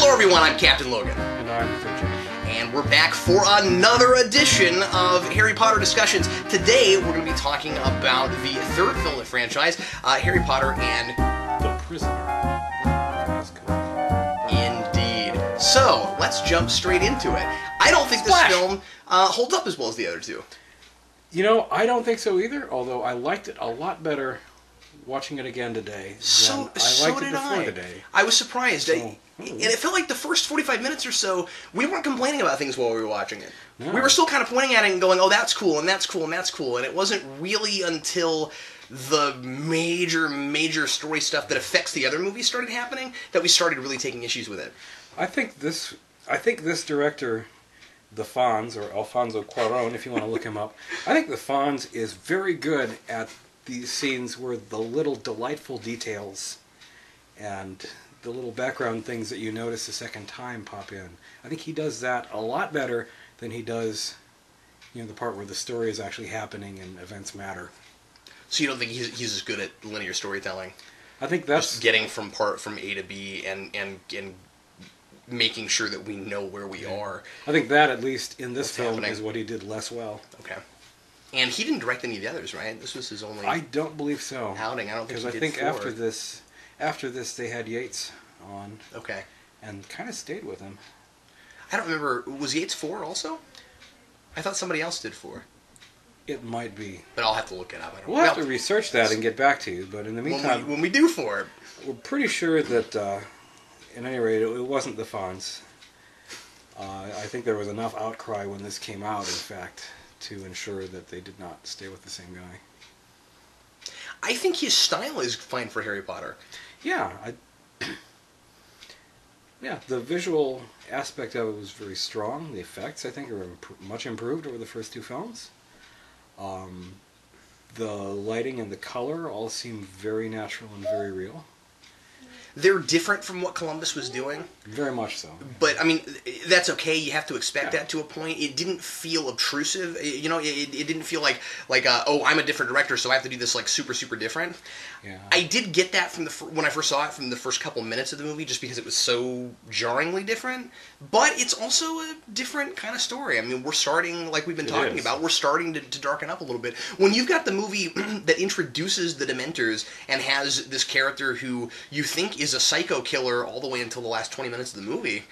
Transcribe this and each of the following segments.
Hello everyone, I'm Captain Logan. And I'm Fidget. And we're back for another edition of Harry Potter Discussions. Today we're going to be talking about the third film of the franchise, Harry Potter and The Prisoner of Azkaban. Indeed. So, let's jump straight into it. I don't think this film holds up as well as the other two. You know, I don't think so either, although I liked it a lot better watching it again today than I liked it before today. I was surprised. And it felt like the first 45 minutes or so, we weren't complaining about things while we were watching it. No. We were still kind of pointing at it and going, oh, that's cool, and that's cool, and that's cool. And it wasn't really until the major story stuff that affects the other movies started happening that we started really taking issues with it. I think this director, the Fonz, or Alfonso Cuarón, if you want to look him up, I think the Fonz is very good at these scenes where the little delightful details and the little background things that you notice a second time pop in. I think he does that a lot better than he does, you know, the part where the story is actually happening and events matter. So you don't think he's as good at linear storytelling? I think that's just getting from A to B and making sure that we know where we are. I think that, at least in this film, is what he did less well. Okay. And he didn't direct any of the others, right? This was his only. I don't believe so. Outing. I don't think he did. Because I think after this, they had Yates on. Okay. And kind of stayed with him. I don't remember. Was Yates 4 also? I thought somebody else did 4. It might be. But I'll have to look it up. We'll have to research that and get back to you. But in the meantime, when we do 4, we're pretty sure that, at any rate, it wasn't the Fonz. I think there was enough outcry when this came out, in fact, to ensure that they did not stay with the same guy. I think his style is fine for Harry Potter. Yeah, yeah. The visual aspect of it was very strong. The effects, I think, are much improved over the first two films. The lighting and the color all seem very natural and very real. They're different from what Columbus was doing. Very much so. But, I mean, that's okay. You have to expect that to a point. It didn't feel obtrusive. You know, it didn't feel like oh, I'm a different director, so I have to do this, like, super different. Yeah. I did get that from when I first saw it from the first couple minutes of the movie, just because it was so jarringly different. But it's also a different kind of story. I mean, we're starting, like we've been talking about, we're starting to darken up a little bit. When you've got the movie that introduces the Dementors and has this character who you think is a psycho killer all the way until the last 20 minutes of the movie,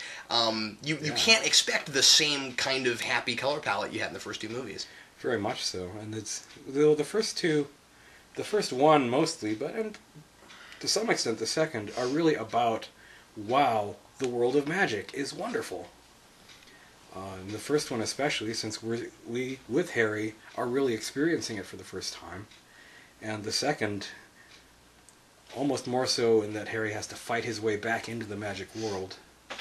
you can't expect the same kind of happy color palette you had in the first two movies. Very much so. And it's the first one mostly, but and to some extent the second, are really about, wow, the world of magic is wonderful. And the first one especially, since we with Harry are really experiencing it for the first time, and the second almost more so in that Harry has to fight his way back into the magic world.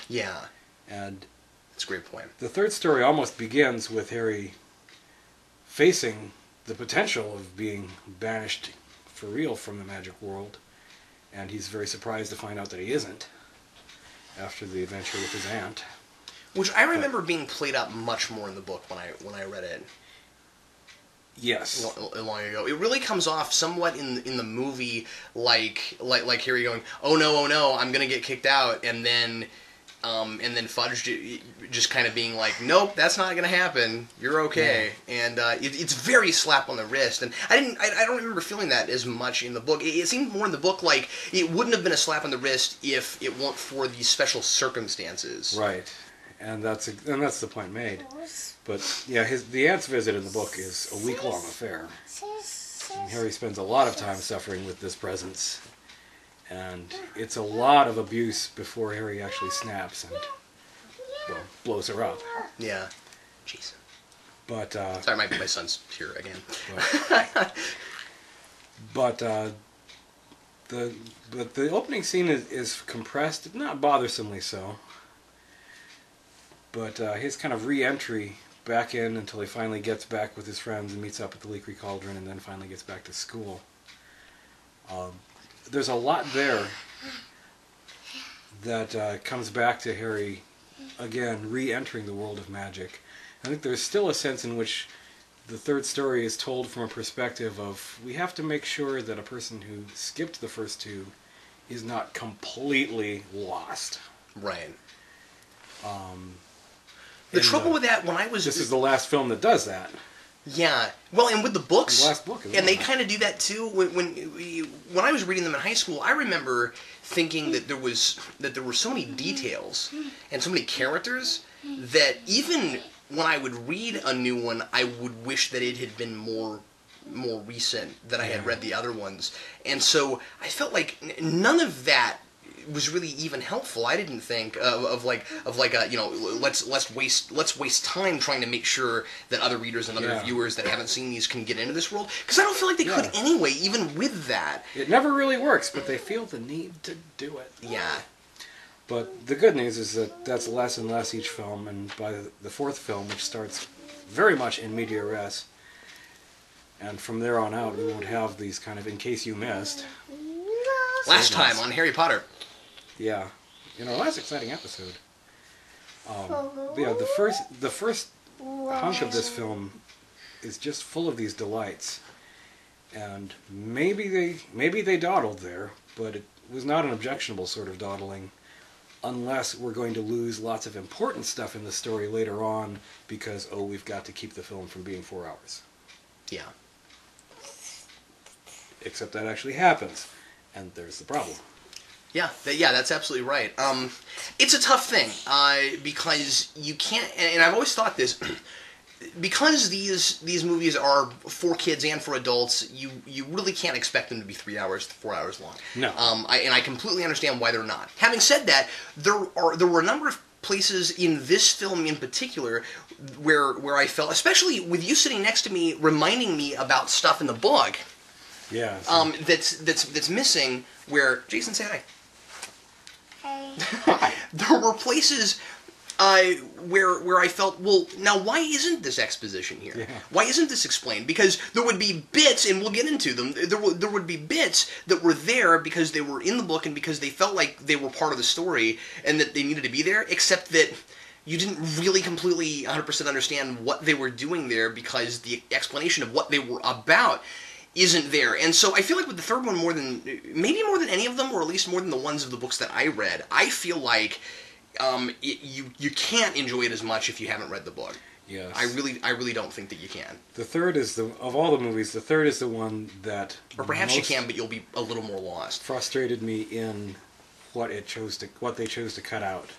Yeah. And that's a great point. The third story almost begins with Harry facing the potential of being banished for real from the magic world, and he's very surprised to find out that he isn't after the adventure with his aunt. Which I remember being played up much more in the book when I read it. Yes. Long ago. It really comes off somewhat in the movie like Harry going, oh no, I'm gonna get kicked out, and then Fudge just kind of being like, nope, that's not gonna happen. You're okay. Yeah. And it's very slap on the wrist. And I don't remember feeling that as much in the book. It seemed more in the book like it wouldn't have been a slap on the wrist if it weren't for these special circumstances. Right. And that's the point made. But yeah, the aunt's visit in the book is a week-long affair. And Harry spends a lot of time suffering with this presence. And it's a lot of abuse before Harry actually snaps and, well, blows her up. Yeah. Jeez. But, sorry, my son's here again. But the opening scene is compressed, not bothersomely so. But his kind of re-entry back in until he finally gets back with his friends and meets up at the Leakery Cauldron and then finally gets back to school. There's a lot there that comes back to Harry, again, re-entering the world of magic. I think there's still a sense in which the third story is told from a perspective of, we have to make sure that a person who skipped the first two is not completely lost. Right. The trouble with that, when I was... This is the last film that does that. Yeah. Well, and with the books... The last book as well. And they kind of do that, too. When I was reading them in high school, I remember thinking that there were so many details and so many characters that even when I would read a new one, I would wish that it had been more recent than I had read the other ones. And so I felt like none of that was really even helpful. I didn't think of like let's waste time trying to make sure that other readers and other viewers that haven't seen these can get into this world, because I don't feel like they could anyway, even with that. It never really works, but they feel the need to do it. Yeah. But the good news is that that's less and less each film, and by the fourth film, which starts very much in media res, and from there on out, we won't have these kind of in case you missed. Last time on Harry Potter. Yeah, in our last exciting episode. Yeah, the first hunk of this film is just full of these delights, and maybe they dawdled there, but it was not an objectionable sort of dawdling, unless we're going to lose lots of important stuff in the story later on because we've got to keep the film from being 4 hours. Yeah. Except that actually happens, and there's the problem. Yeah, that's absolutely right. It's a tough thing, because you can't, and I've always thought this, because these movies are for kids and for adults, you really can't expect them to be 3 hours to 4 hours long. No. And I completely understand why they're not. Having said that, there were a number of places in this film in particular where I felt, especially with you sitting next to me, reminding me about stuff in the book. Yeah. That's missing. Where Jason, say hi. Hey. There were places where I felt, well, now why isn't this exposition here? Yeah. Why isn't this explained? Because there would be bits, and we'll get into them, there would be bits that were there because they were in the book and because they felt like they were part of the story and that they needed to be there, except that you didn't really completely 100% understand what they were doing there because the explanation of what they were about isn't there. And so I feel like with the third one, maybe more than any of them, or at least more than the ones of the books that I read, I feel like you can't enjoy it as much if you haven't read the book. Yes. I really don't think that you can. The third is of all the movies, the third is the one that... Or perhaps you can, but you'll be a little more lost. ...frustrated me in what they chose to cut out.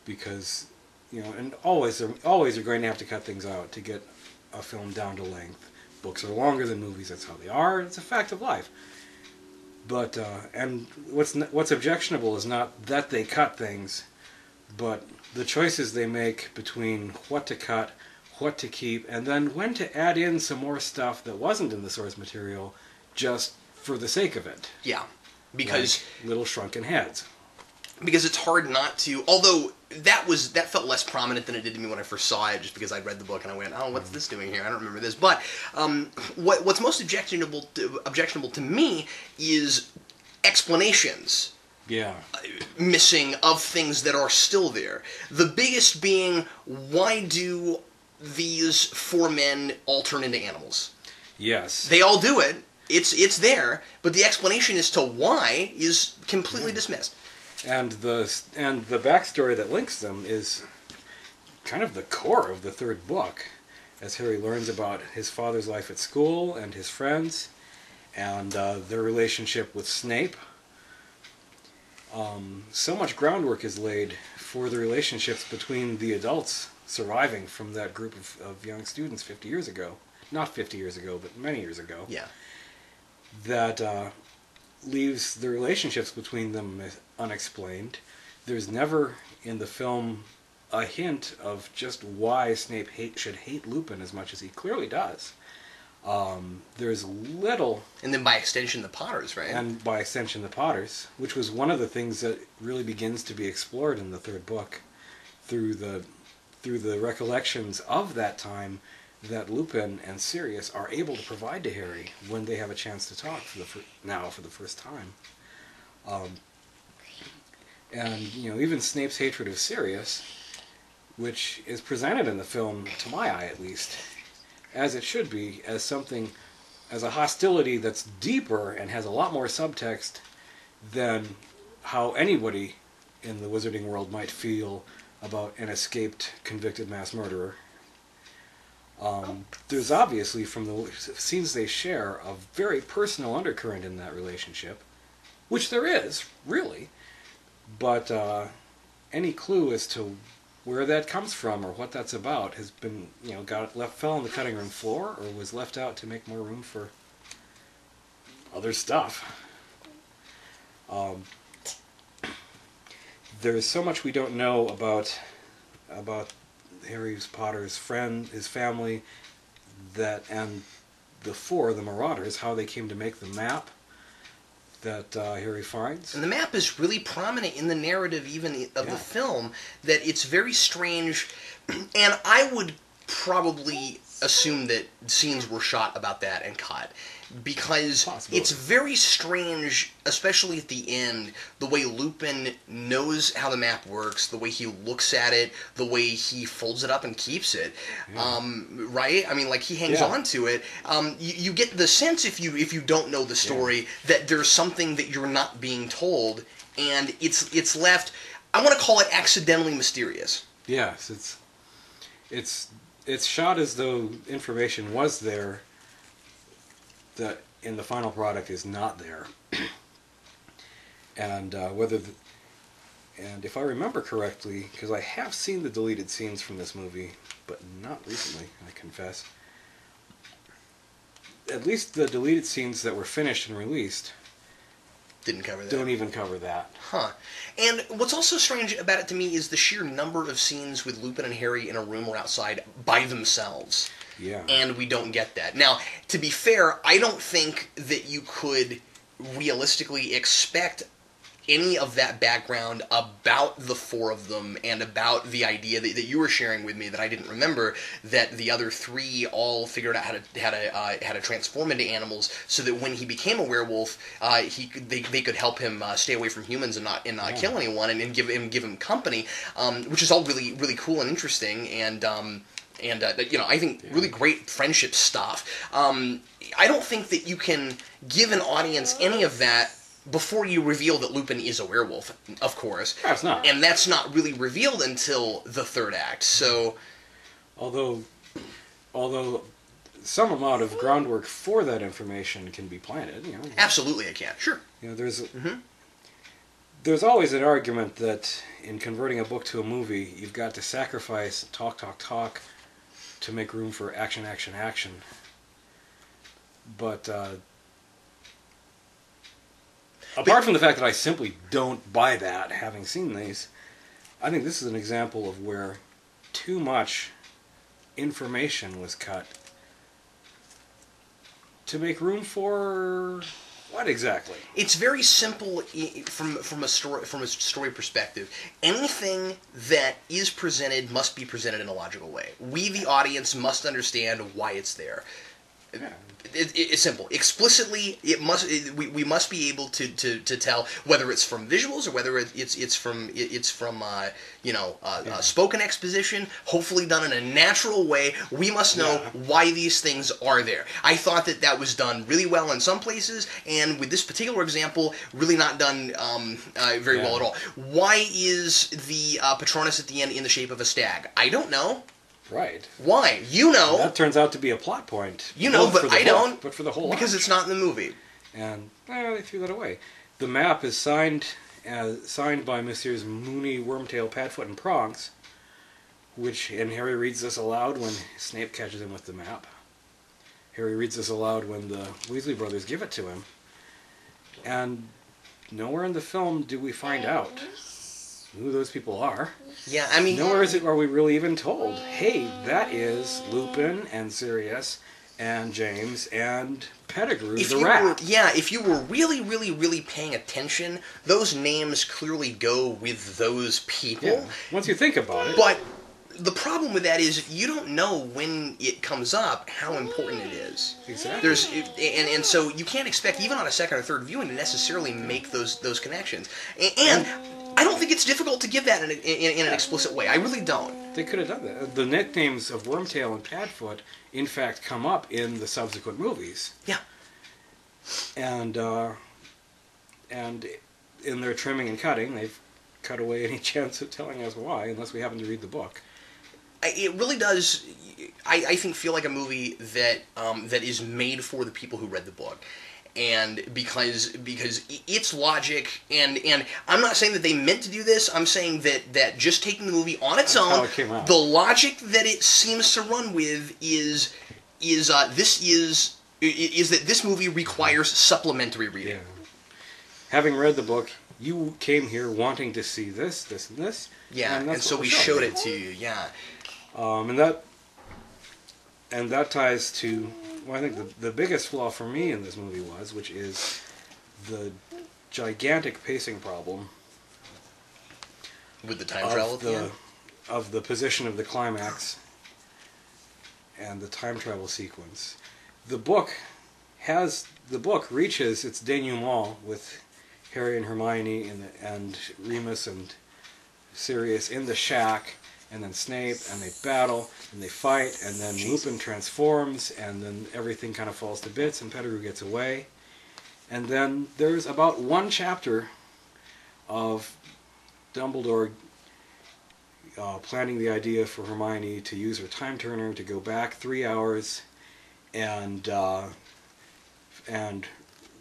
Because, and always you're going to have to cut things out to get a film down to length. Books are longer than movies, that's how they are, it's a fact of life. But, and what's objectionable is not that they cut things, but the choices they make between what to cut, what to keep, and then when to add in some more stuff that wasn't in the source material, just for the sake of it. Yeah, because... Like little shrunken heads. Because it's hard not to, although that felt less prominent than it did to me when I first saw it, just because I'd read the book and I went, oh, what's this doing here? I don't remember this. But what's most objectionable to me is explanations. Yeah. Missing of things that are still there. The biggest being, why do these 4 men all turn into animals? Yes. They all do it. It's there, but the explanation as to why is completely dismissed. And the backstory that links them is kind of the core of the third book, as Harry learns about his father's life at school and his friends, and their relationship with Snape. So much groundwork is laid for the relationships between the adults surviving from that group of young students 50 years ago. Not 50 years ago, but many years ago. Yeah. That leaves the relationships between them unexplained. There's never in the film a hint of just why Snape should hate Lupin as much as he clearly does. There's little... And then by extension the Potters, right? And by extension the Potters, which was one of the things that really begins to be explored in the third book through the recollections of that time that Lupin and Sirius are able to provide to Harry when they have a chance to talk for the first time. And, even Snape's hatred of Sirius, which is presented in the film, to my eye at least, as it should be, as a hostility that's deeper and has a lot more subtext than how anybody in the wizarding world might feel about an escaped convicted mass murderer. There's obviously, from the scenes they share, a very personal undercurrent in that relationship, which there is, really. But any clue as to where that comes from or what that's about has been, fell on the cutting room floor or was left out to make more room for other stuff. There's so much we don't know about Harry Potter's friend, his family, and the Marauders, how they came to make the map that Harry finds. And the map is really prominent in the narrative even of the film, that it's very strange, and I would probably assume that scenes were shot about that and cut, because it's very strange, especially at the end, the way Lupin knows how the map works, the way he looks at it, the way he folds it up and keeps it, right? I mean, like, he hangs on to it. You get the sense, if you don't know the story, that there's something that you're not being told, and it's left, I want to call it accidentally mysterious. Yes, it's shot as though information was there that in the final product is not there. And and if I remember correctly, because I have seen the deleted scenes from this movie, but not recently, I confess, at least the deleted scenes that were finished and released didn't cover that. Don't even cover that. Huh. And what's also strange about it to me is the sheer number of scenes with Lupin and Harry in a room or outside by themselves. Yeah. And we don't get that. Now, to be fair, I don't think that you could realistically expect any of that background about the four of them and about the idea that you were sharing with me that I didn't remember, that the other three all figured out how to transform into animals so that when he became a werewolf, they could help him stay away from humans and not kill anyone and give him company, which is all really really cool and interesting and I think really great friendship stuff. I don't think that you can give an audience any of that before you reveal that Lupin is a werewolf, of course. That's not. And that's not really revealed until the third act, so... Although some amount of groundwork for that information can be planted, Absolutely it can, sure. There's always an argument that in converting a book to a movie, you've got to sacrifice talk to make room for action. But apart from the fact that I simply don't buy that, having seen these, I think this is an example of where too much information was cut to make room for what exactly? It's very simple from a story perspective. Anything that is presented must be presented in a logical way. We, the audience, must understand why it's there. Yeah. It's simple. Explicitly, we must be able to tell whether it's from visuals or whether it's from spoken exposition. Hopefully done in a natural way. We must know why these things are there. I thought that was done really well in some places, and with this particular example, really not done very well at all. Why is the Patronus at the end in the shape of a stag? I don't know. Right. Why? You know. That turns out to be a plot point. You know, but I don't. But for the whole because it's not in the movie. And they threw that away. The map is signed by Messrs. Mooney, Wormtail, Padfoot, and Prongs, and Harry reads this aloud when Snape catches him with the map. Harry reads this aloud when the Weasley brothers give it to him. And nowhere in the film do we find out who those people are. Yeah, I mean... Nowhere are we really even told, hey, that is Lupin and Sirius and James and Pettigrew, the rat. If you were really, really, really paying attention, those names clearly go with those people. Yeah, once you think about it. But the problem with that is you don't know when it comes up how important it is. Exactly. And so you can't expect, even on a second or third viewing, to necessarily make those connections. And I don't think it's difficult to give that in an explicit way. I really don't. They could have done that. The nicknames of Wormtail and Padfoot, in fact, come up in the subsequent movies. Yeah. And in their trimming and cutting, they've cut away any chance of telling us why, unless we happen to read the book. It really does, I think, feel like a movie that that is made for the people who read the book. And because it's logic, and I'm not saying that they meant to do this, I'm saying that just taking the movie on its own, the logic that it seems to run with is that this movie requires supplementary reading. Yeah. Having read the book, you came here wanting to see this, this, and this. Yeah, and so we showed it to you, yeah. And that ties to, well, I think the biggest flaw for me in this movie which is the gigantic pacing problem with the time travel at the end? Of the position of the climax and the time travel sequence. The book reaches its denouement with Harry and Hermione and Remus and Sirius in the shack, and then Snape, and they battle, and they fight, and then Lupin transforms, and then everything kind of falls to bits, and Pettigrew gets away. And then there's about one chapter of Dumbledore planning the idea for Hermione to use her time turner to go back 3 hours and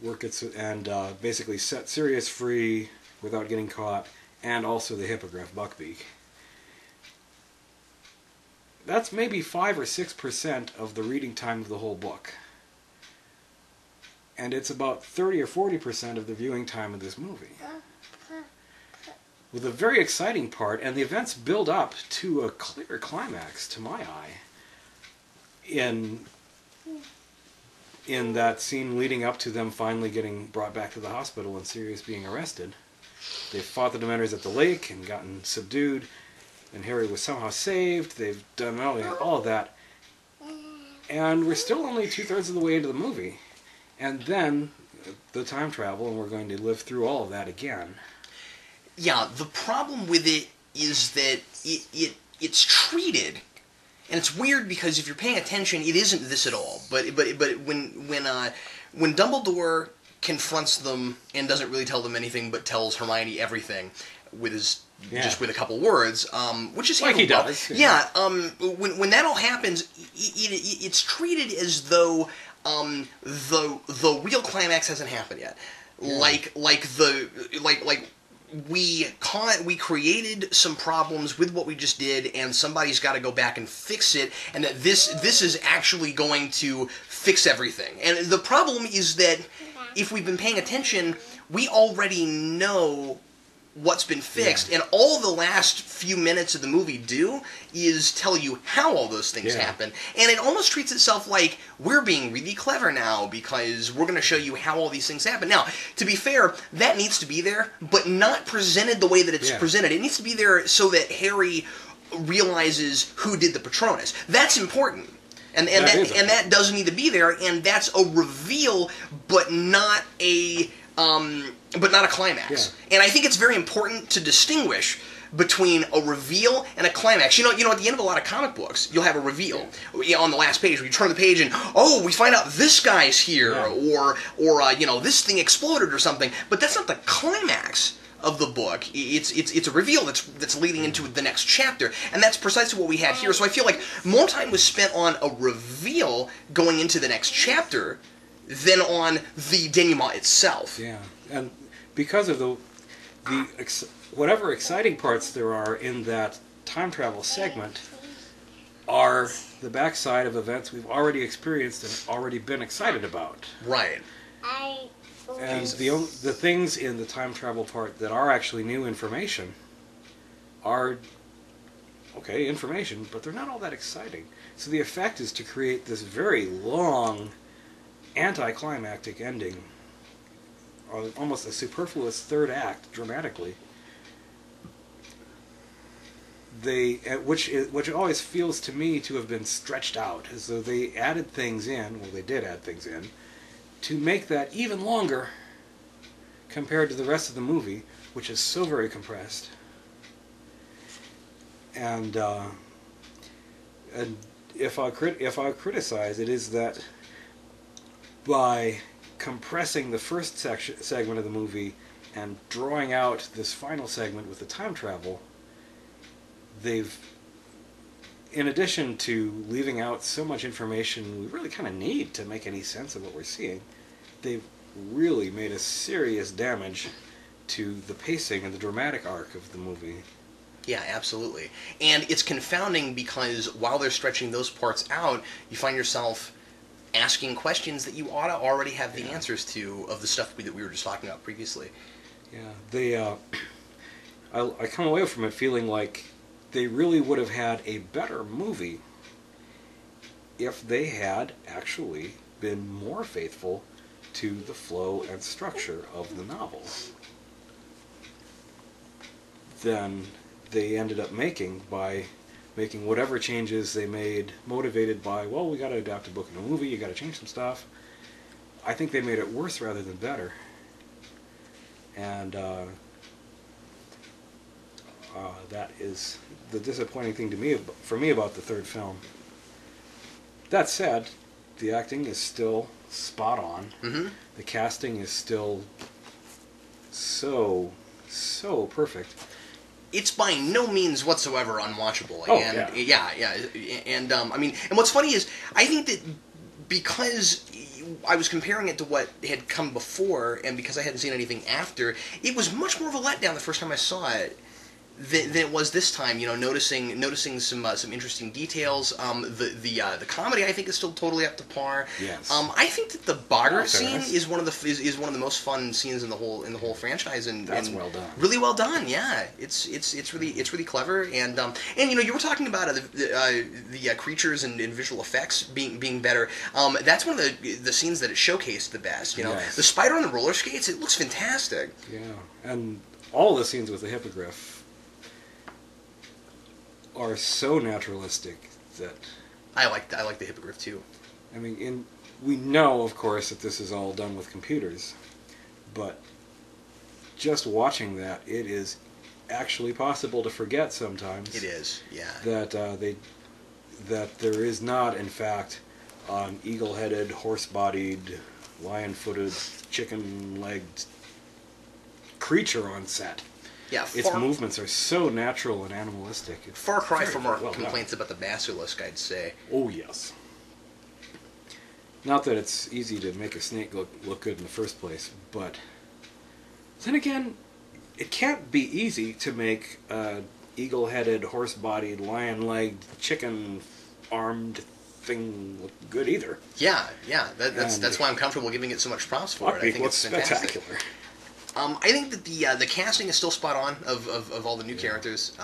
work it and basically set Sirius free without getting caught, and also the Hippogriff Buckbeak. That's maybe 5 or 6% of the reading time of the whole book. And it's about 30 or 40% of the viewing time of this movie. With a very exciting part, and the events build up to a clear climax, to my eye, in that scene leading up to them finally getting brought back to the hospital and Sirius being arrested. They fought the Dementors at the lake and gotten subdued, and Harry was somehow saved. They've done all of that. And we're still only 2/3 of the way into the movie. And then the time travel, and we're going to live through all of that again. Yeah, the problem with it is that it's treated, and it's weird because if you're paying attention, it isn't this at all. But when Dumbledore confronts them and doesn't really tell them anything, but tells Hermione everything with his just with a couple words, which is like he does. Yeah. When that all happens, it's treated as though the real climax hasn't happened yet. Yeah. We created some problems with what we just did, and somebody's got to go back and fix it, and that this is actually going to fix everything. And the problem is that if we've been paying attention, we already know what's been fixed, and all the last few minutes of the movie do is tell you how all those things happen, and it almost treats itself like we're being really clever now because we're going to show you how all these things happen. Now, to be fair, that needs to be there, but not presented the way that it's presented. It needs to be there so that Harry realizes who did the Patronus. That's important. And that does need to be there, and that's a reveal, but not a climax. Yeah. And I think it's very important to distinguish between a reveal and a climax. You know, at the end of a lot of comic books, you'll have a reveal on the last page where you turn the page and, oh, we find out this guy's here, or this thing exploded or something. But that's not the climax of the book. It's a reveal that's leading into the next chapter, and that's precisely what we had here. So I feel like more time was spent on a reveal going into the next chapter than on the denouement itself. Yeah, and because of the whatever exciting parts there are in that time travel segment are the backside of events we've already experienced and already been excited about. Right. And the things in the time travel part that are actually new information are information, but they're not all that exciting. So the effect is to create this very long anticlimactic ending, or almost a superfluous third act dramatically. Which it always feels to me to have been stretched out, as though they added things in. Well, they did add things in to make that even longer compared to the rest of the movie, which is so very compressed. And if I criticize, it is that by compressing the first segment of the movie and drawing out this final segment with the time travel, they've, in addition to leaving out so much information we really kind of need to make any sense of what we're seeing, they've really made a serious damage to the pacing and the dramatic arc of the movie. Yeah, absolutely. And it's confounding because while they're stretching those parts out, you find yourself asking questions that you ought to already have the answers to of the stuff that we were just talking about previously. Yeah, I come away from it feeling like they really would have had a better movie if they had actually been more faithful to the flow and structure of the novel than they ended up making by making whatever changes they made, motivated by, well, we got to adapt a book into a movie, you got to change some stuff. I think they made it worse rather than better. And that is the disappointing thing to me, for me, about the third film. That said, the acting is still spot on. Mm-hmm. The casting is still so perfect. It's by no means whatsoever unwatchable. Oh, and yeah. And I mean, and what's funny is, I think that because I was comparing it to what had come before, and because I hadn't seen anything after, it was much more of a letdown the first time I saw it than it was this time. You know, noticing some interesting details. The comedy, I think, is still totally up to par. Yes. I think that the Boggart scene is one of the most fun scenes in the whole franchise, and that's well done. Really well done. Yeah, it's really clever, and you know, you were talking about the creatures and visual effects being better. That's one of the scenes that it showcased the best. You know, Yes. the spider on the roller skates, it looks fantastic. Yeah, and all the scenes with the hippogriff are so naturalistic that I like the hippogriff too. I mean, we know, of course, that this is all done with computers, but just watching that, it is actually possible to forget sometimes. It is, yeah. That that there is not, in fact, an eagle-headed, horse-bodied, lion-footed, chicken-legged creature on set. Yeah, its movements are so natural and animalistic. It's far cry very, from very our well complaints done. about the basilisk, I'd say. Oh, yes. Not that it's easy to make a snake look good in the first place, but then again, it can't be easy to make a eagle-headed, horse-bodied, lion-legged, chicken-armed thing look good either. Yeah. That's why I'm comfortable giving it so much props for it. I think it's fantastic. Spectacular. I think that the casting is still spot on of all the new characters.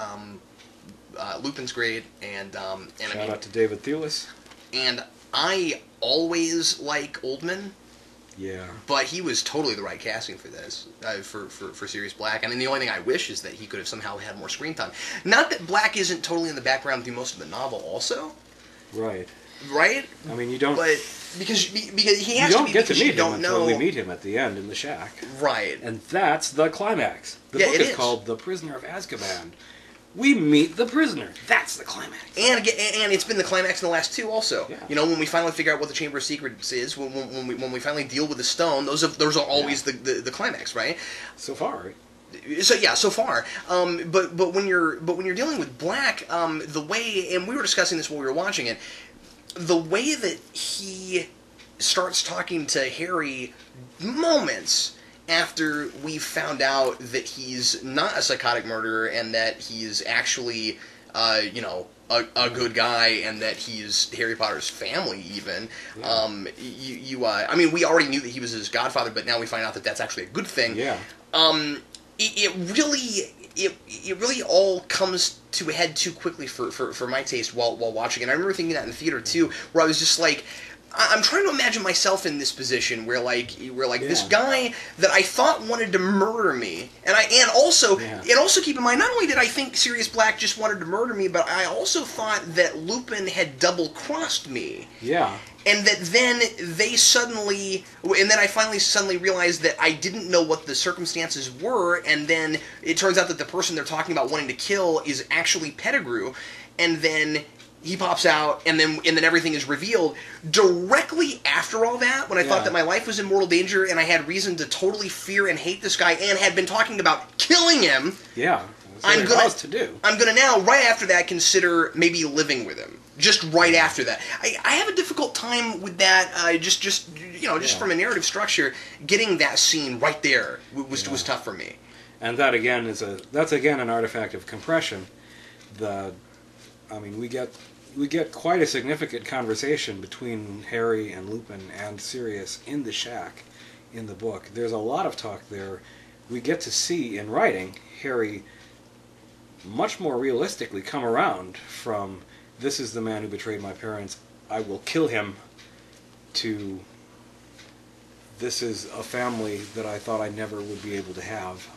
Lupin's great, and Shout out to David Thewlis. And I always like Oldman. Yeah. But he was totally the right casting for this, for Sirius Black. I mean, the only thing I wish is that he could have somehow had more screen time. Not that Black isn't totally in the background through most of the novel, also. Right. Right. I mean, you don't. But because he has you don't to be, get to because meet you him don't until know. we meet him at the end in the shack. Right. And that's the climax. The Yeah, book it is is called The Prisoner of Azkaban. We meet the prisoner. That's the climax. And it's been the climax in the last two also. Yeah. You know, when we finally figure out what the Chamber of Secrets is, when we finally deal with the stone, those are always the climax, right? So far. So far. But when you're dealing with Black, the way, and we were discussing this while we were watching it, the way that he starts talking to Harry moments after we found out that he's not a psychotic murderer and that he's actually, a good guy and that he's Harry Potter's family even. Yeah. I mean, we already knew that he was his godfather, but now we find out that that's actually a good thing. Yeah. It really all comes to a head too quickly for my taste while watching it. I remember thinking that in the theater too, where I was just like, I'm trying to imagine myself in this position where this guy that I thought wanted to murder me, and also keep in mind, not only did I think Sirius Black just wanted to murder me, but I also thought that Lupin had double crossed me. Yeah. And that then I finally suddenly realized that I didn't know what the circumstances were, and then it turns out that the person they're talking about wanting to kill is actually Pettigrew, and then he pops out, and then everything is revealed. Directly after all that, when I thought that my life was in mortal danger and I had reason to totally fear and hate this guy and had been talking about killing him, I'm gonna now, right after that, consider maybe living with him. Just right after that, I have a difficult time with that. Just from a narrative structure, getting that scene right there was tough for me. And that again that's an artifact of compression. We get quite a significant conversation between Harry and Lupin and Sirius in the shack in the book. There's a lot of talk there. We get to see in writing Harry much more realistically come around from "this is the man who betrayed my parents, I will kill him," to "this is a family that I thought I never would be able to have."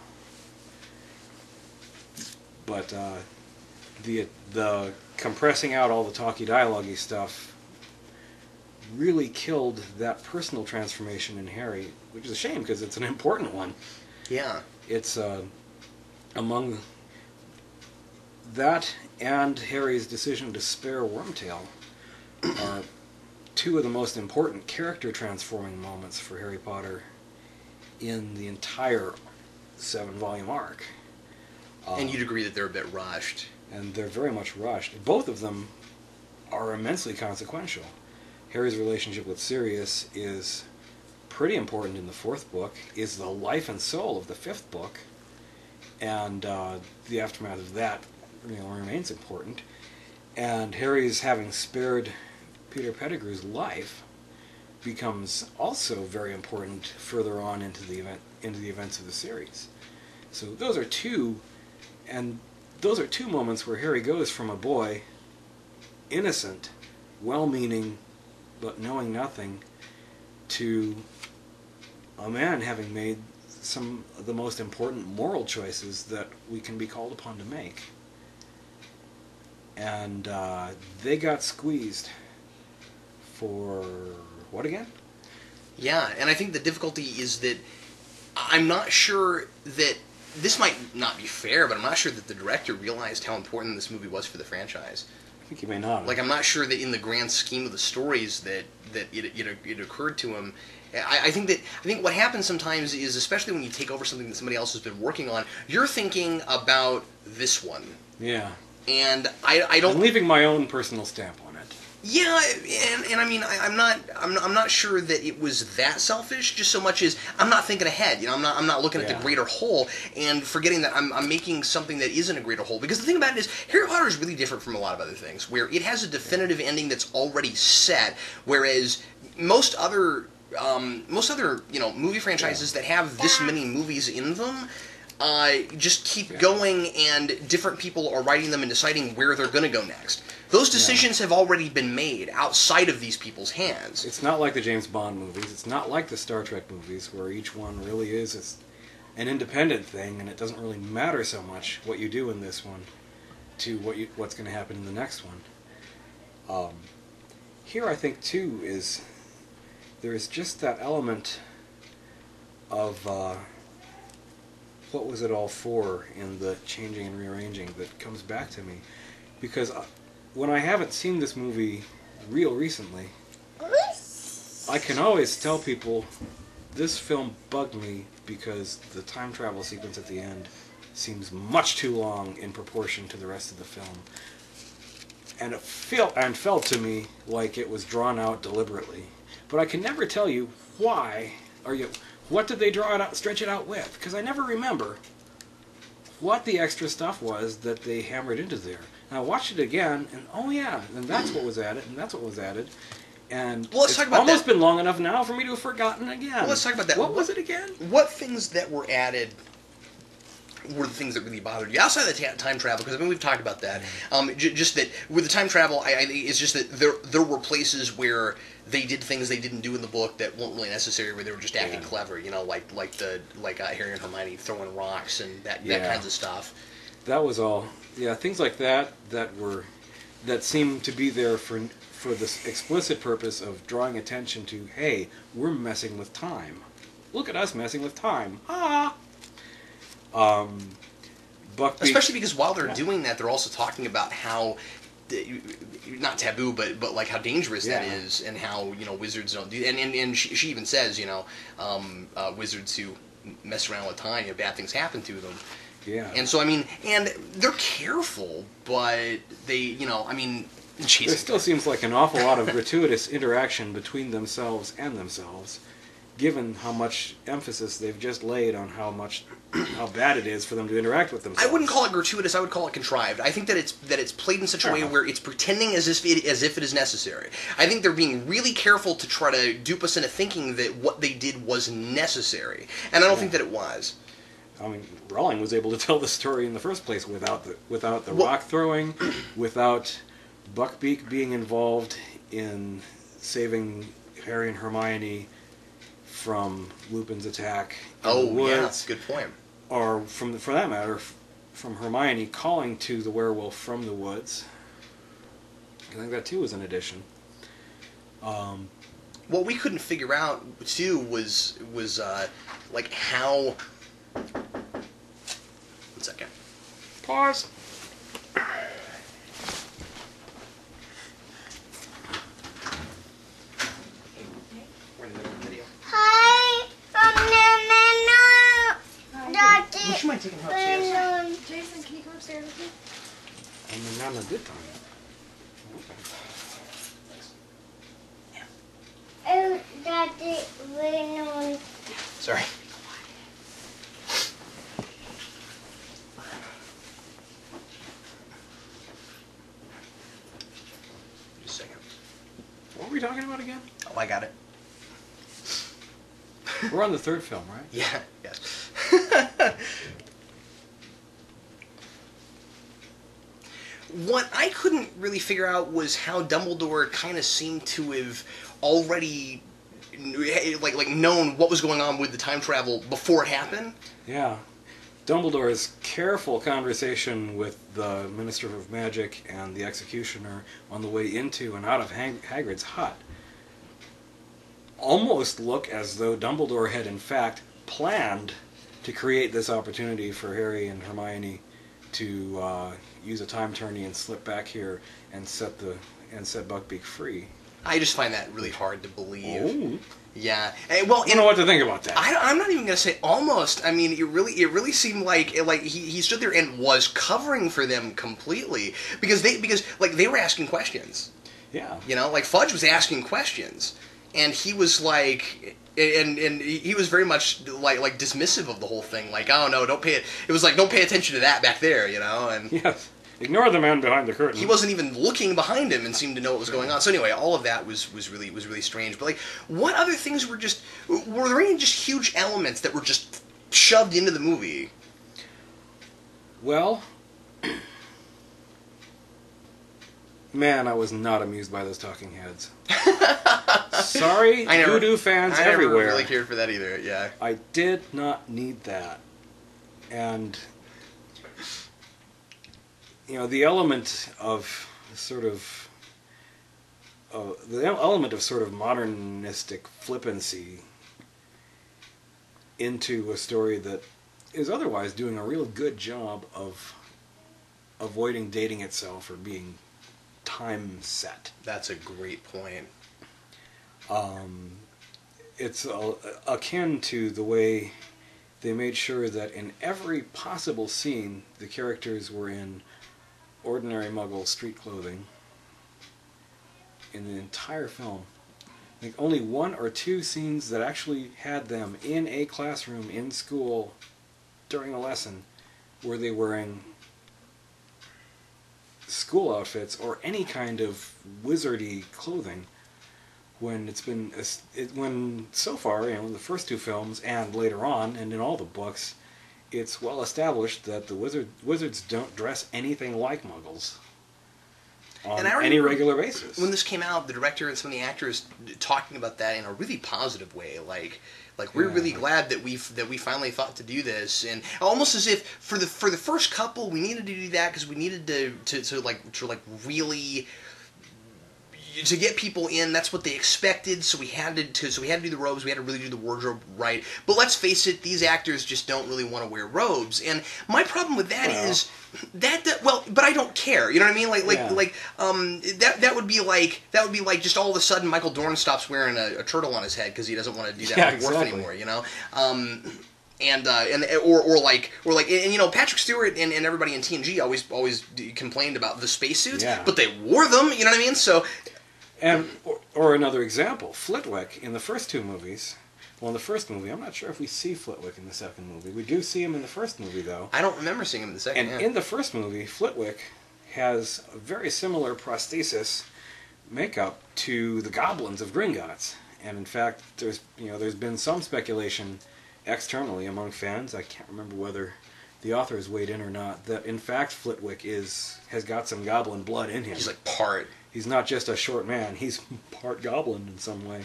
But the compressing out all the talky dialogue-y stuff really killed that personal transformation in Harry, which is a shame because it's an important one. Yeah. It's among that and Harry's decision to spare Wormtail are two of the most important character transforming moments for Harry Potter in the entire 7-volume arc. And you'd agree that they're a bit rushed. And they're very much rushed. Both of them are immensely consequential. Harry's relationship with Sirius is pretty important in the 4th book, is the life and soul of the 5th book, and the aftermath of that remains important. And Harry's having spared Peter Pettigrew's life becomes also very important further on into the events of the series. So those are two moments where Harry goes from a boy, innocent, well-meaning, but knowing nothing, to a man having made some of the most important moral choices that we can be called upon to make. And they got squeezed for what again? Yeah, and I think the difficulty is that I'm not sure that this might not be fair, but I'm not sure that the director realized how important this movie was for the franchise. I think he may not. Like, I'm not sure that in the grand scheme of the stories that it occurred to him. I think what happens sometimes is, especially when you take over something that somebody else has been working on, you're thinking about this one. Yeah. And I don't. I'm leaving my own personal stamp on it. Yeah, and I mean, I'm not sure that it was that selfish. Just so much as I'm not thinking ahead. I'm not looking at the greater whole and forgetting that I'm making something that isn't a greater whole. Because the thing about it is, Harry Potter is really different from a lot of other things, where it has a definitive ending that's already set, whereas most other movie franchises that have this many movies in them. Just keep going, and different people are writing them and deciding where they're going to go next. Those decisions have already been made outside of these people's hands. It's not like the James Bond movies. It's not like the Star Trek movies, where each one really is an independent thing, and it doesn't really matter so much what you do in this one to what's going to happen in the next one. Here, I think, too, there is just that element of what was it all for in the changing and rearranging that comes back to me. Because when I haven't seen this movie real recently, I can always tell people this film bugged me because the time travel sequence at the end seems much too long in proportion to the rest of the film. And it felt to me like it was drawn out deliberately. But I can never tell you why, what did they stretch it out with? Because I never remember what the extra stuff was that they hammered into there. And I watched it again, and oh yeah, and that's what was added, and that's what was added. And let's talk about almost been long enough now for me to have forgotten again. Well, let's talk about that. What was it again? What things that were added were the things that really bothered you outside of the time travel? Because we've talked about that. Just that with the time travel, it's just that there were places where they did things they didn't do in the book that weren't really necessary, where they were just acting clever. Like Harry and Hermione throwing rocks and that kinds of stuff. That was all. Yeah, things like that seemed to be there for this explicit purpose of drawing attention to, hey, we're messing with time. Look at us messing with time. Especially because while they're doing that, they're also talking about how not taboo, but like how dangerous that is, and how wizards don't do. And she even says wizards who mess around with time, bad things happen to them. Yeah. And so and they're careful, but they there still seems like an awful lot of gratuitous interaction between themselves and themselves, given how much emphasis they've just laid on how bad it is for them to interact with themselves. I wouldn't call it gratuitous. I would call it contrived. I think that it's played in such a way where it's pretending as if it is necessary. I think they're being really careful to try to dupe us into thinking that what they did was necessary, and I don't think that it was. I mean, Rowling was able to tell the story in the first place without the rock throwing, without Buckbeak being involved in saving Harry and Hermione from Lupin's attack in the woods. Yeah, good point. Or, for that matter, from Hermione calling to the werewolf from the woods. I think that, too, was an addition. What we couldn't figure out, too, was like how... One second. Pause. We're in the middle of the video. Hi, Daddy. Would you mind taking her upstairs? Jason, can you come upstairs with me? I mean, not in a good time. Oh, Daddy, Venom. Sorry. Just a second. What were we talking about again? Oh, I got it. We're on the third film, right? Yeah, yes. What I couldn't really figure out was how Dumbledore kind of seemed to have already known what was going on with the time travel before it happened. Yeah. Dumbledore's careful conversation with the Minister of Magic and the Executioner on the way into and out of Hagrid's hut almost look as though Dumbledore had in fact planned to create this opportunity for Harry and Hermione to use a time tourney and slip back here and set Buckbeak free. I just find that really hard to believe. Oh. Yeah. I don't know what to think about that. I'm not even gonna say almost. I mean, it really seemed like he stood there and was covering for them completely because they were asking questions. Yeah. Like Fudge was asking questions, and he was like, and he was very much like dismissive of the whole thing. Like, oh no, don't pay it. It was like, don't pay attention to that back there, and yes. Ignore the man behind the curtain. He wasn't even looking behind him and seemed to know what was going on. So anyway, all of that was really strange. But what other things were there any just huge elements that were just shoved into the movie? Well, man, I was not amused by those talking heads. Sorry, voodoo fans everywhere. I never really cared for that either. Yeah, I did not need that, and. The element of sort of modernistic flippancy into a story that is otherwise doing a real good job of avoiding dating itself or being time set. That's a great point. It's akin to the way they made sure that in every possible scene the characters were in ordinary Muggle street clothing in the entire film. I think only one or two scenes that actually had them in a classroom in school during a lesson were they wearing school outfits or any kind of wizardy clothing. When so far, in the first two films and later on, and in all the books, it's well established that the wizards don't dress anything like Muggles on any regular basis. When this came out, the director and some of the actors talking about that in a really positive way, we're really glad that we finally thought to do this, and almost as if for the first couple we needed to do that because we needed to really to get people in, that's what they expected. So we had to do the robes. We had to really do the wardrobe right. But let's face it, these actors just don't really want to wear robes. And my problem with that is that but I don't care. You know what I mean? That would be like just all of a sudden Michael Dorn stops wearing a turtle on his head because he doesn't want to do that with Worf anymore. You know. And Patrick Stewart and everybody in TNG always complained about the spacesuits, but they wore them. You know what I mean? So, or another example, Flitwick in the first two movies. Well, in the first movie, I'm not sure if we see Flitwick in the second movie. We do see him in the first movie, though. I don't remember seeing him in the second. And in the first movie, Flitwick has a very similar prosthesis makeup to the goblins of Gringotts. And in fact, there's been some speculation externally among fans, I can't remember whether the author has weighed in or not, that in fact Flitwick has got some goblin blood in him. He's like part. He's not just a short man, he's part goblin in some way.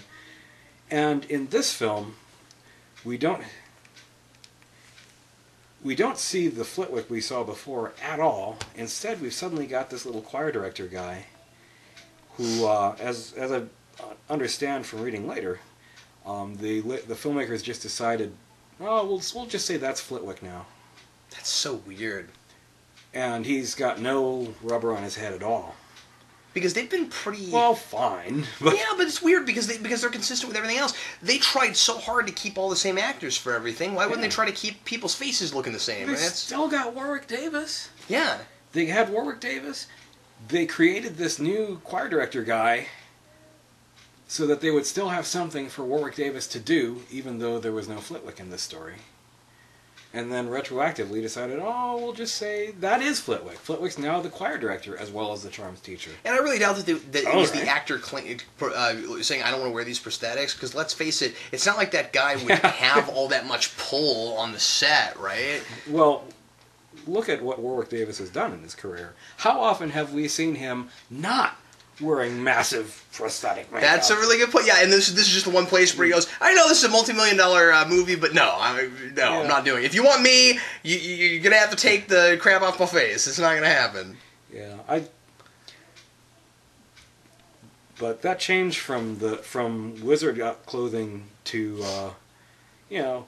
And in this film, we don't see the Flitwick we saw before at all. Instead, we've suddenly got this little choir director guy who, as I understand from reading later, the filmmakers just decided, we'll just say that's Flitwick now. That's so weird. And he's got no rubber on his head at all. Because they've been pretty... Well, fine. But it's weird because they're consistent with everything else. They tried so hard to keep all the same actors for everything. Why wouldn't they try to keep people's faces looking the same? They still got Warwick Davis. Yeah. They had Warwick Davis. They created this new choir director guy so that they would still have something for Warwick Davis to do, even though there was no Flitwick in this story. And then retroactively decided, we'll just say that is Flitwick. Flitwick's now the choir director as well as the charms teacher. And I really doubt that it was the actor saying, I don't want to wear these prosthetics, because let's face it, it's not like that guy would have all that much pull on the set, right? Well, look at what Warwick Davis has done in his career. How often have we seen him not wearing massive prosthetic makeup? That's a really good point. Yeah, and this is just the one place where he goes, I know this is a multi-million-dollar movie, but I'm not doing it. If you want me, you're going to have to take the crap off my face. It's not going to happen. Yeah, but that change from wizard clothing to,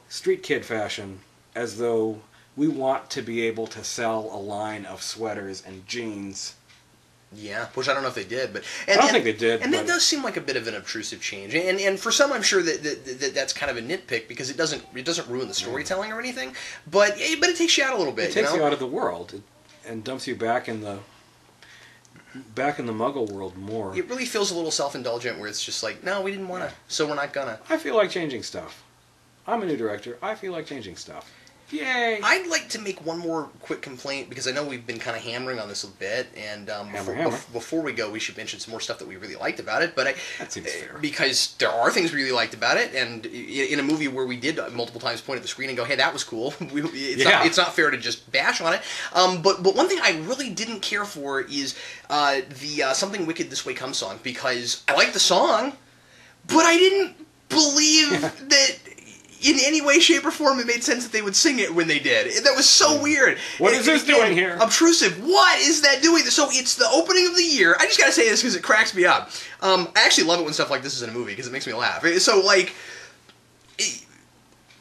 street kid fashion, as though we want to be able to sell a line of sweaters and jeans. Yeah, which I don't know if they did, but I don't think they did. And that does seem like a bit of an obtrusive change. And for some, I'm sure that's kind of a nitpick because it doesn't ruin the storytelling or anything. But it takes you out a little bit. It takes you out of the world and dumps you back in the Muggle world more. It really feels a little self-indulgent, where it's just like, no, we didn't want to, so we're not gonna. I feel like changing stuff. I'm a new director. I feel like changing stuff. Yay! I'd like to make one more quick complaint, because I know we've been kind of hammering on this a bit, and before we go, we should mention some more stuff that we really liked about it. But that seems fair. Because there are things we really liked about it, and in a movie where we did multiple times point at the screen and go, hey, that was cool, it's not fair to just bash on it. But one thing I really didn't care for is the Something Wicked This Way Comes song, because I like the song, but I didn't believe that in any way, shape, or form it made sense that they would sing it when they did. That was so weird. What is this doing here? Obtrusive. What is that doing? So it's the opening of the year. I just gotta say this because it cracks me up. I actually love it when stuff like this is in a movie because it makes me laugh. So,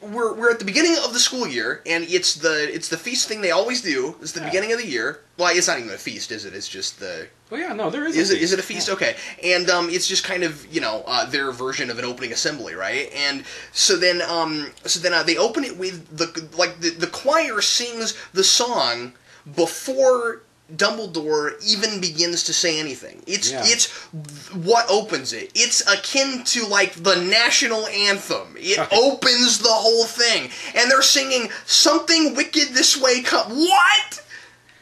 we're at the beginning of the school year, and it's the feast thing they always do. It's the beginning of the year. Well, it's not even a feast, is it? It's just the... Oh yeah, no, there is a feast. Is it a feast? Okay. And it's just kind of, their version of an opening assembly, right? And so then they open it with the choir sings the song before Dumbledore even begins to say anything. It's what opens it. It's akin to the national anthem. It opens the whole thing, and they're singing "Something Wicked This Way Come." What?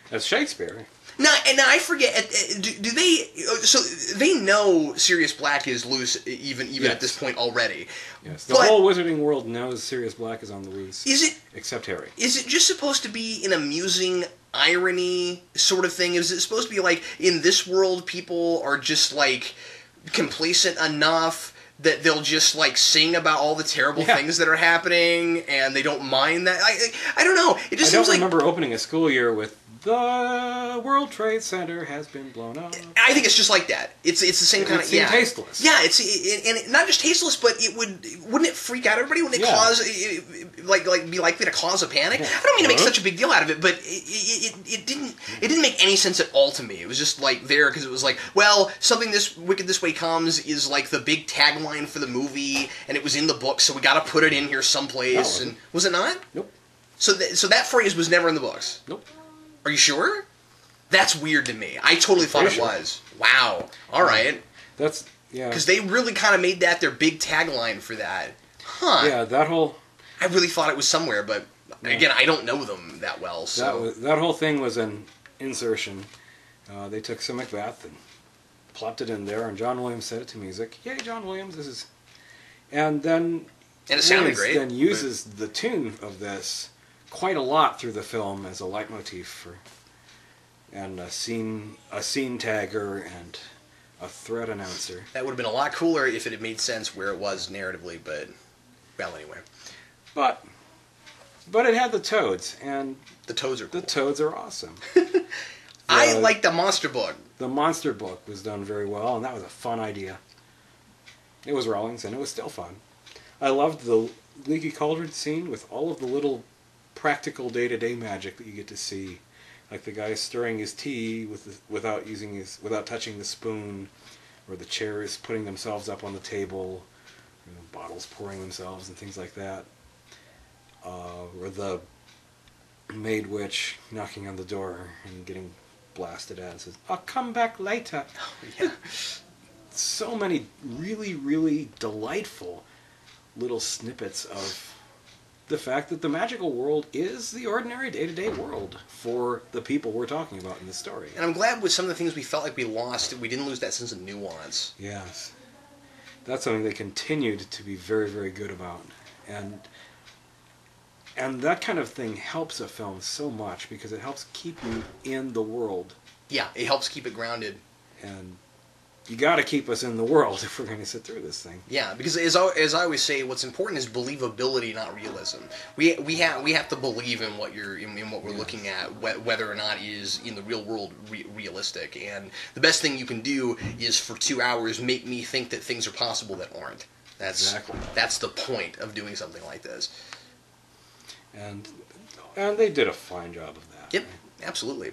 That's Shakespeare. Now I forget. Do they? So they know Sirius Black is loose, even at this point already. Yes, the whole wizarding world knows Sirius Black is on the loose. Is it? Except Harry. Is it just supposed to be an amusing irony sort of thing? Is it supposed to be in this world people are just complacent enough that they'll just sing about all the terrible things that are happening and they don't mind that? I don't know. It just seems I don't remember opening a school year with The World Trade Center has been blown up. I think it's just like that. It's the same kind of tasteless. Yeah, and not just tasteless, but wouldn't it freak out everybody? Wouldn't it cause be likely to cause a panic? I don't mean to make such a big deal out of it, but it didn't make any sense at all to me. It was just like there because it was like, well, something this wicked this way comes is like the big tagline for the movie, and it was in the book, so we got to put it in here someplace. And was it not? Nope. So that phrase was never in the books. Nope. Are you sure? That's weird to me. I totally thought it was. Wow. All right. That's, yeah. Because they really kind of made that their big tagline for that. Huh. Yeah, that whole... I really thought it was somewhere, but again, I don't know them that well, so... That whole thing was an insertion. They took some Macbeth and plopped it in there, and John Williams set it to music. Yay, John Williams, this is... And then... And it sounded great. Then uses the tune of this quite a lot through the film as a leitmotif and a scene tagger and a threat announcer. That would have been a lot cooler if it had made sense where it was narratively, but well, anyway. But it had the toads, and the toads are cool. The toads are awesome. I like the monster book. The monster book was done very well, and that was a fun idea. It was Rawlings, and it was still fun. I loved the Leaky Cauldron scene with all of the little practical day-to-day magic that you get to see, like the guy stirring his tea without touching the spoon, or the chairs putting themselves up on the table, bottles pouring themselves and things like that, or the maid witch knocking on the door and getting blasted at and says, "I'll come back later." Oh, yeah. So many really, really delightful little snippets of the fact that the magical world is the ordinary day-to-day world for the people we're talking about in this story. And I'm glad with some of the things we felt like we lost, we didn't lose that sense of nuance. Yes. That's something they continued to be very, very good about. And that kind of thing helps a film so much because it helps keep you in the world. Yeah, it helps keep it grounded. And you got to keep us in the world if we're going to sit through this thing. Yeah, because as I always say, what's important is believability, not realism. We have to believe in what we're looking at, whether or not it is in the real world realistic. And the best thing you can do is for 2 hours make me think that things are possible that aren't. That's the point of doing something like this. And they did a fine job of that. Yep, absolutely.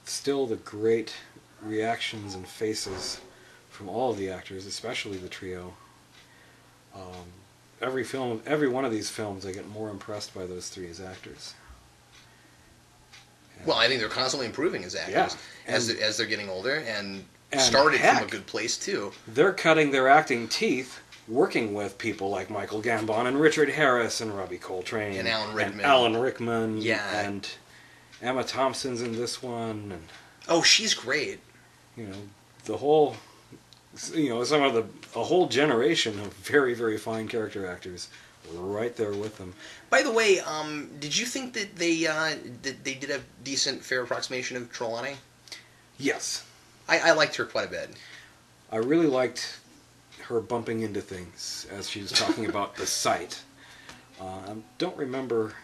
Still the great reactions and faces from all of the actors, especially the trio. Every one of these films, I get more impressed by those three as actors. Well, I think they're constantly improving as actors as they're getting older and started from a good place too. They're cutting their acting teeth working with people like Michael Gambon and Richard Harris and Robbie Coltrane and Alan Rickman. And Emma Thompson's in this one. And, oh, she's great. The whole, a whole generation of very, very fine character actors were right there with them. By the way, did you think that they did a decent, fair approximation of Trelawney? Yes. I liked her quite a bit. I really liked her bumping into things as she was talking about the site. I don't remember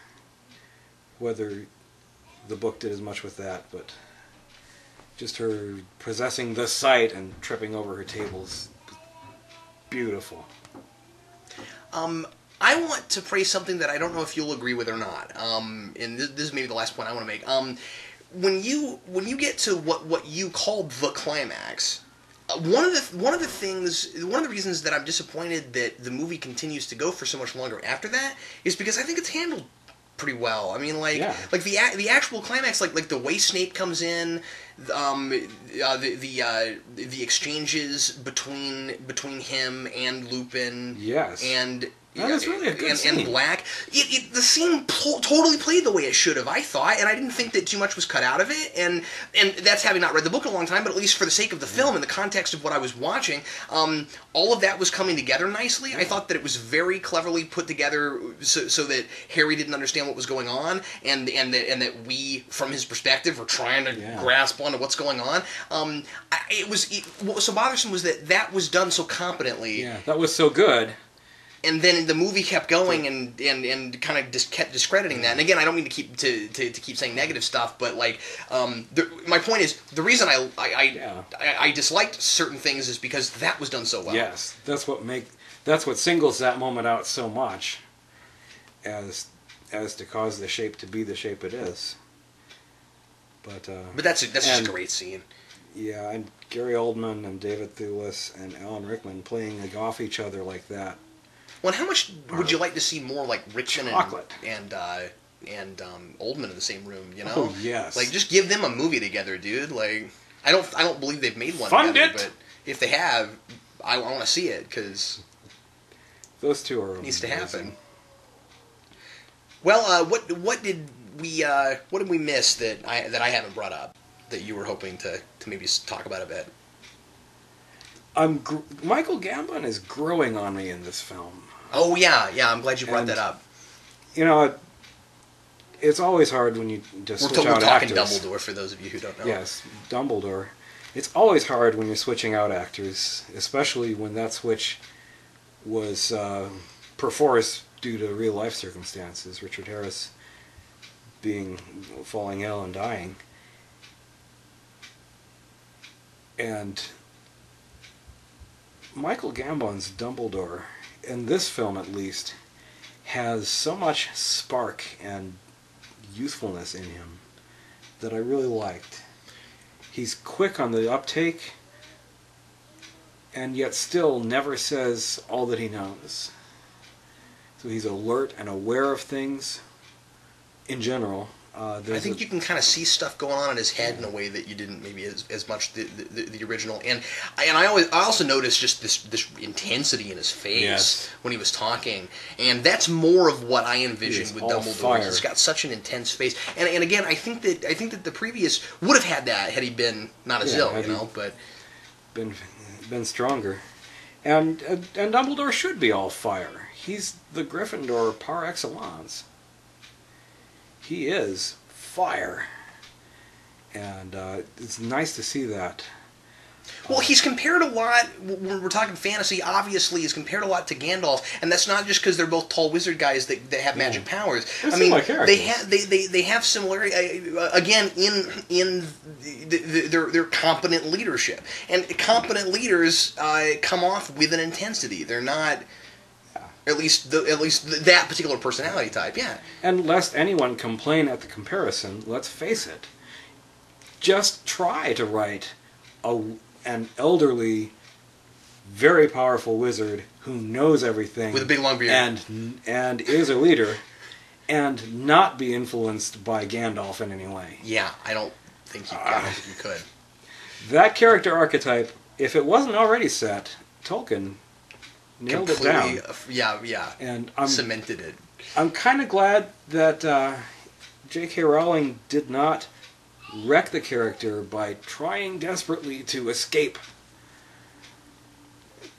whether the book did as much with that, but just her possessing the site and tripping over her tables. Beautiful. I want to praise something that I don't know if you'll agree with or not. And this is maybe the last point I want to make. When you get to what you called the climax, one of the reasons that I'm disappointed that the movie continues to go for so much longer after that is because I think it's handled pretty well. I mean, like the actual climax, like the way Snape comes in, the exchanges between him and Lupin, yes, and that's really a good scene. And Black. The scene totally played the way it should have, I thought, and I didn't think that too much was cut out of it. And that's having not read the book in a long time, but at least for the sake of the film and the context of what I was watching, all of that was coming together nicely. I thought that it was very cleverly put together so that Harry didn't understand what was going on, and that we, from his perspective, were trying to grasp onto what's going on. What was so bothersome was that was done so competently. Yeah, that was so good. and then the movie kept going and kind of just kept discrediting that. And again, I don't mean to keep keep saying negative stuff, but like my point is the reason I disliked certain things is because that was done so well. Yes, that's what singles that moment out so much as to cause the shape to be the shape it is. But that's just a great scene. Yeah, and Gary Oldman and David Thewlis and Alan Rickman playing off each other like that. Well, and how much would you like to see more like Rickman and Oldman in the same room? You know? Oh yes. Like, just give them a movie together, dude. Like, I don't believe they've made one Fund together, it! but if they have, I want to see it because those two are needs amazing. to happen. Well, what did we miss that I haven't brought up that you were hoping to maybe talk about a bit? Michael Gambon is growing on me in this film. Oh yeah, I'm glad you brought that up. You know, it's always hard when you just switch out actors. We're talking Dumbledore for those of you who don't know. Yes, Dumbledore. It's always hard when you're switching out actors, especially when that switch was perforce due to real life circumstances. Richard Harris falling ill and dying. And Michael Gambon's Dumbledore, in this film at least, has so much spark and youthfulness in him that I really liked. He's quick on the uptake, and yet still never says all that he knows. So he's alert and aware of things in general. I think you can kind of see stuff going on in his head in a way that you didn't maybe as much the original. And I also noticed just this intensity in his face when he was talking, and that's more of what I envisioned with Dumbledore. Fire. He's got such an intense face, and again, I think that the previous would have had that had he been not as ill, but been stronger. And Dumbledore should be all fire. He's the Gryffindor par excellence. He is fire. And it's nice to see that. Well, he's compared a lot, when we're talking fantasy, obviously he's compared a lot to Gandalf, and that's not just because they're both tall wizard guys that have magic powers. I mean, they have similarity, again, their competent leadership. And competent leaders come off with an intensity. They're not... At least that particular personality type, yeah. And lest anyone complain at the comparison, let's face it. Just try to write an elderly, very powerful wizard who knows everything with a big long beard and is a leader, and not be influenced by Gandalf in any way. Yeah, I don't think you could. That character archetype, if it wasn't already set, Tolkien nailed it down. Yeah. And cemented it. I'm kind of glad that J.K. Rowling did not wreck the character by trying desperately to escape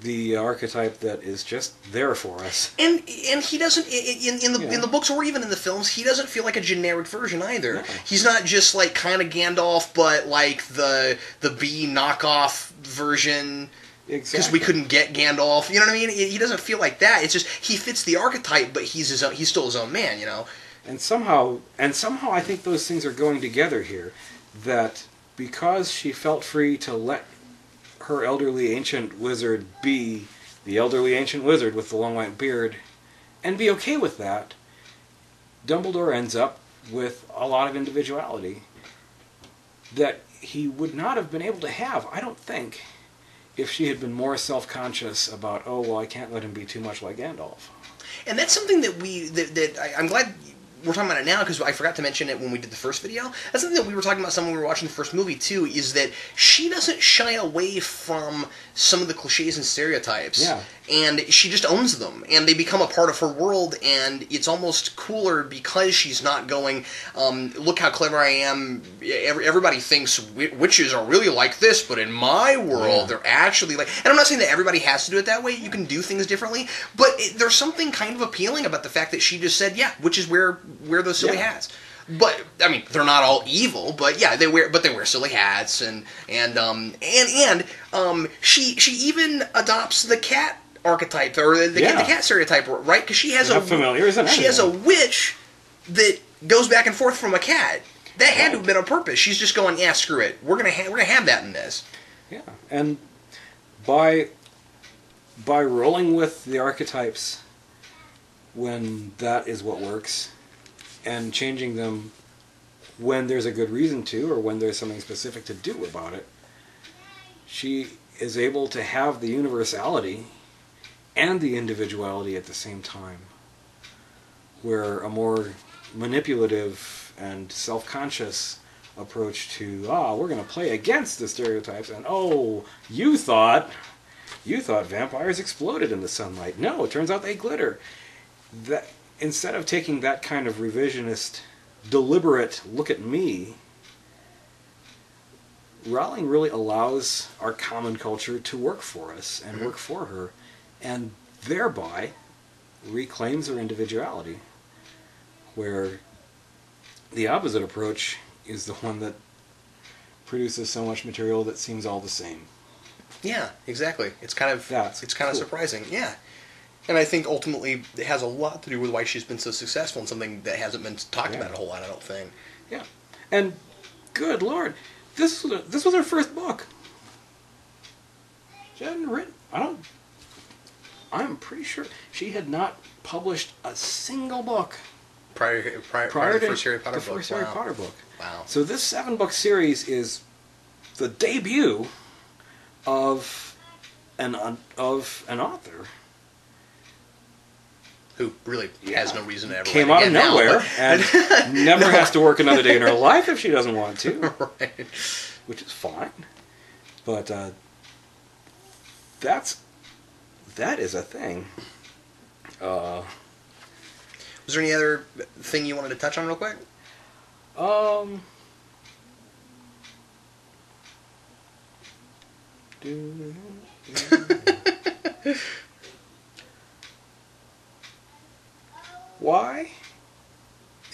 the archetype that is just there for us. And he doesn't in the books or even in the films, he doesn't feel like a generic version either. No. He's not just like kind of Gandalf, but like the B knockoff version. Exactly. Because we couldn't get Gandalf, you know what I mean? He doesn't feel like that. It's just he fits the archetype, but he's still his own man, you know. And somehow, I think those things are going together here. That because she felt free to let her elderly ancient wizard be the elderly ancient wizard with the long white beard, and be okay with that, Dumbledore ends up with a lot of individuality that he would not have been able to have, I don't think, if she had been more self-conscious about, I can't let him be too much like Gandalf. And that's something that I'm glad we're talking about it now, because I forgot to mention it when we did the first video. That's something that we were talking about when we were watching the first movie, too, is that she doesn't shy away from some of the cliches and stereotypes. Yeah. And she just owns them, and they become a part of her world, and it's almost cooler because she's not going, look how clever I am. Everybody thinks witches are really like this, but in my world, they're actually like... And I'm not saying that everybody has to do it that way. You can do things differently, but there's something kind of appealing about the fact that she just said, witches wear those silly hats. But I mean, they're not all evil. But they wear silly hats, and she even adopts the cat archetype or the cat stereotype, right? Because she has she has a witch that goes back and forth from a cat. That had to have been on purpose. She's just going, yeah, screw it. We're gonna have that in this. Yeah, and by rolling with the archetypes when that is what works, and changing them when there's a good reason to, or when there's something specific to do about it, she is able to have the universality and the individuality at the same time, where a more manipulative and self-conscious approach to, we're going to play against the stereotypes, and you thought vampires exploded in the sunlight. No, it turns out they glitter. That instead of taking that kind of revisionist, deliberate look at me, Rowling really allows our common culture to work for us and work for her, and thereby reclaims her individuality, where the opposite approach is the one that produces so much material that seems all the same. Yeah, exactly. It's kind of surprising. Yeah. And I think ultimately it has a lot to do with why she's been so successful in something that hasn't been talked about a whole lot, I don't think. Yeah. And good Lord, this was her first book. She hadn't written... I'm pretty sure she had not published a single book prior to the first Harry Potter book. Harry Potter book. Wow. So this 7-book series is the debut of an author who really has no reason to ever came out of nowhere and never has to work another day in her life if she doesn't want to, right? Which is fine. But that is a thing. Was there any other thing you wanted to touch on real quick? Why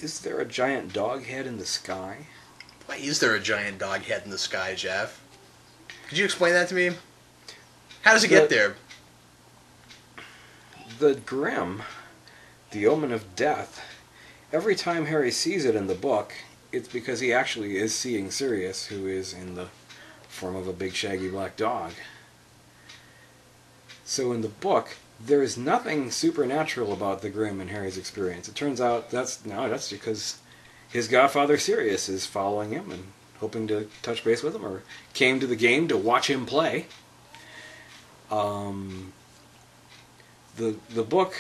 is there a giant dog head in the sky? Why is there a giant dog head in the sky, Jeff? Could you explain that to me? How does it get there? The Grim, the omen of death, every time Harry sees it in the book, it's because he actually is seeing Sirius, who is in the form of a big shaggy black dog. So in the book, there is nothing supernatural about the Grim in Harry's experience. It turns out that's because his godfather Sirius is following him and hoping to touch base with him, or came to the game to watch him play. The book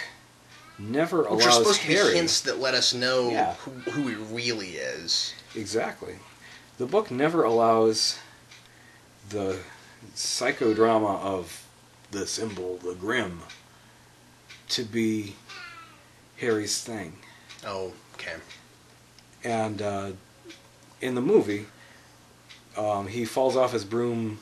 never allows Harry... Which are supposed to be hints that let us know who he really is. Exactly. The book never allows the psychodrama of the symbol, the Grim, to be Harry's thing. Oh, okay. And in the movie, he falls off his broom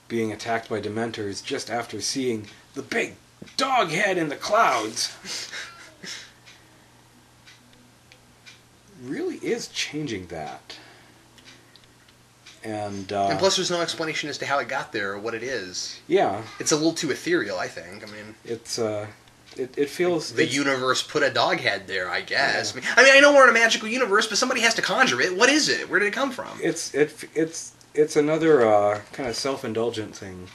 being attacked by Dementors just after seeing the big dog head in the clouds. Really is changing that. And plus there's no explanation as to how it got there or what it is. Yeah. It's a little too ethereal, I think. I mean... It's, it feels... The universe put a dog head there, I guess. Yeah. I mean, I know we're in a magical universe, but somebody has to conjure it. What is it? Where did it come from? It's another kind of self-indulgent thing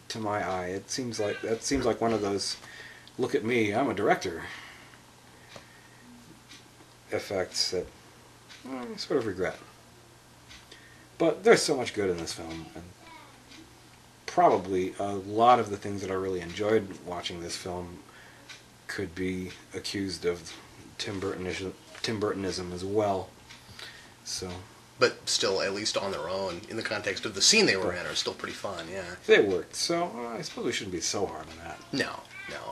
to my eye. That seems like one of those look at me, I'm a director effects that I sort of regret. But there's so much good in this film, and probably a lot of the things that I really enjoyed watching this film could be accused of Tim Burtonism as well. So, but still, at least on their own, in the context of the scene they were in, are still pretty fun. Yeah, they worked. So I suppose we shouldn't be so hard on that. No.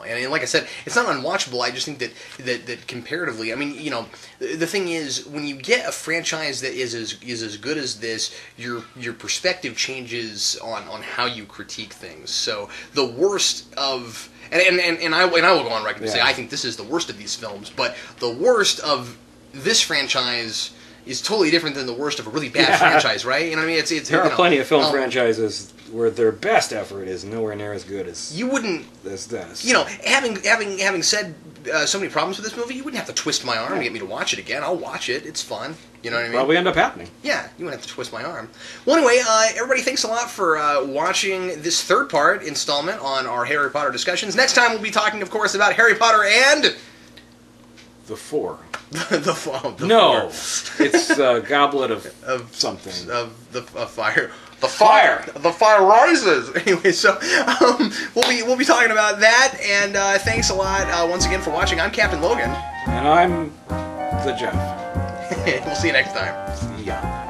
And like I said, it's not unwatchable. I just think that comparatively, I mean, you know, the thing is, when you get a franchise that is as good as this, your perspective changes on how you critique things. So the worst of and I will go on record and say I think this is the worst of these films, but the worst of this franchise is totally different than the worst of a really bad franchise, right? You know what I mean? It's there are plenty of film franchises where their best effort is nowhere near as good as you wouldn't. This. You know, having said so many problems with this movie, you wouldn't have to twist my arm to get me to watch it again. I'll watch it. It's fun. You know what I mean? Probably end up happening. Yeah, you wouldn't have to twist my arm. Well, anyway, everybody, thanks a lot for watching this third part installment on our Harry Potter discussions. Next time we'll be talking, of course, about Harry Potter and The Four. the no, Four. It's a goblet of something. Of fire. The fire. The fire rises. Anyway, so we'll be talking about that. And thanks a lot once again for watching. I'm Captain Logan, and I'm The Geoff. We'll see you next time. See ya.